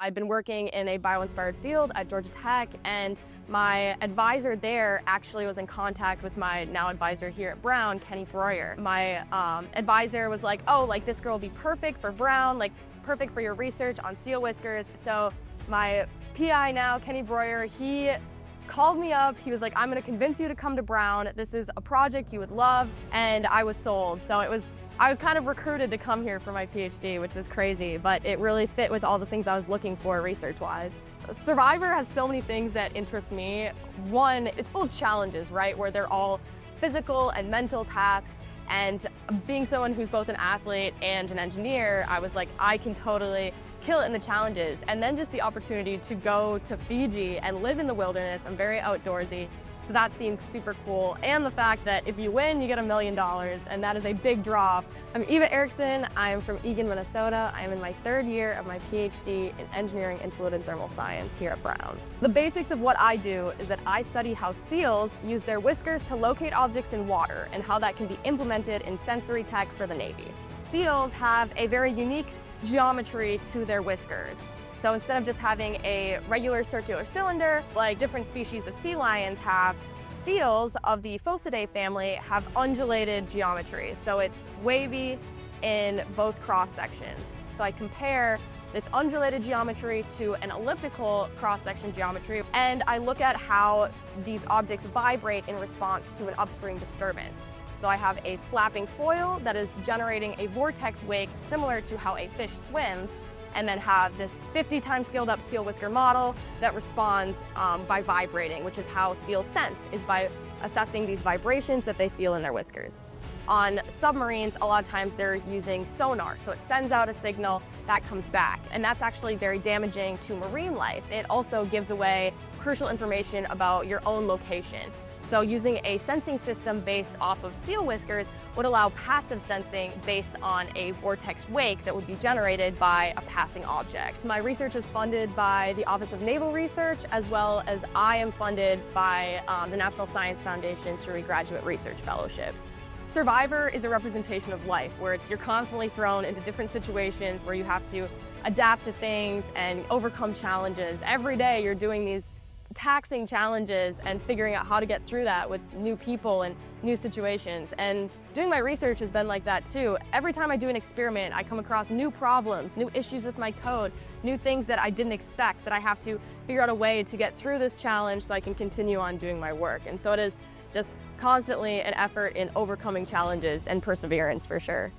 I've been working in a bio-inspired field at Georgia Tech, and my advisor there actually was in contact with my now advisor here at Brown, Kenny Breuer. My advisor was like, oh, like this girl will be perfect for Brown, like perfect for your research on seal whiskers. So my PI now, Kenny Breuer, he called me up. He was like, I'm gonna convince you to come to Brown. This is a project you would love. And I was sold. So I was kind of recruited to come here for my PhD, which was crazy, but it really fit with all the things I was looking for research-wise. Survivor has so many things that interest me. One, it's full of challenges, right? Where they're all physical and mental tasks. And being someone who's both an athlete and an engineer, I was like, I can totally kill it in the challenges. And then just the opportunity to go to Fiji and live in the wilderness. I'm very outdoorsy, so that seemed super cool. And the fact that if you win, you get $1 million, and that is a big draw. I'm Eva Erickson. I'm from Eagan, Minnesota. I'm in my 3rd year of my PhD in engineering and fluid and thermal science here at Brown. The basics of what I do is that I study how seals use their whiskers to locate objects in water and how that can be implemented in sensory tech for the Navy. Seals have a very unique geometry to their whiskers. So instead of just having a regular circular cylinder, like different species of sea lions have, seals of the Phocidae family have undulated geometry. So it's wavy in both cross sections. So I compare this undulated geometry to an elliptical cross-section geometry, and I look at how these objects vibrate in response to an upstream disturbance. So I have a flapping foil that is generating a vortex wake similar to how a fish swims, and then have this 50 times scaled up seal whisker model that responds by vibrating, which is how seals sense, is by assessing these vibrations that they feel in their whiskers. On submarines, a lot of times they're using sonar, so it sends out a signal that comes back, and that's actually very damaging to marine life. It also gives away crucial information about your own location. So using a sensing system based off of seal whiskers would allow passive sensing based on a vortex wake that would be generated by a passing object. My research is funded by the Office of Naval Research, as well as I am funded by the National Science Foundation through a graduate research fellowship. Survivor is a representation of life, where you're constantly thrown into different situations where you have to adapt to things and overcome challenges. Every day you're doing these taxing challenges and figuring out how to get through that with new people and new situations. And doing my research has been like that too. Every time I do an experiment, I come across new problems, new issues with my code, new things that I didn't expect, that I have to figure out a way to get through this challenge so I can continue on doing my work. And so it is just constantly an effort in overcoming challenges and perseverance for sure.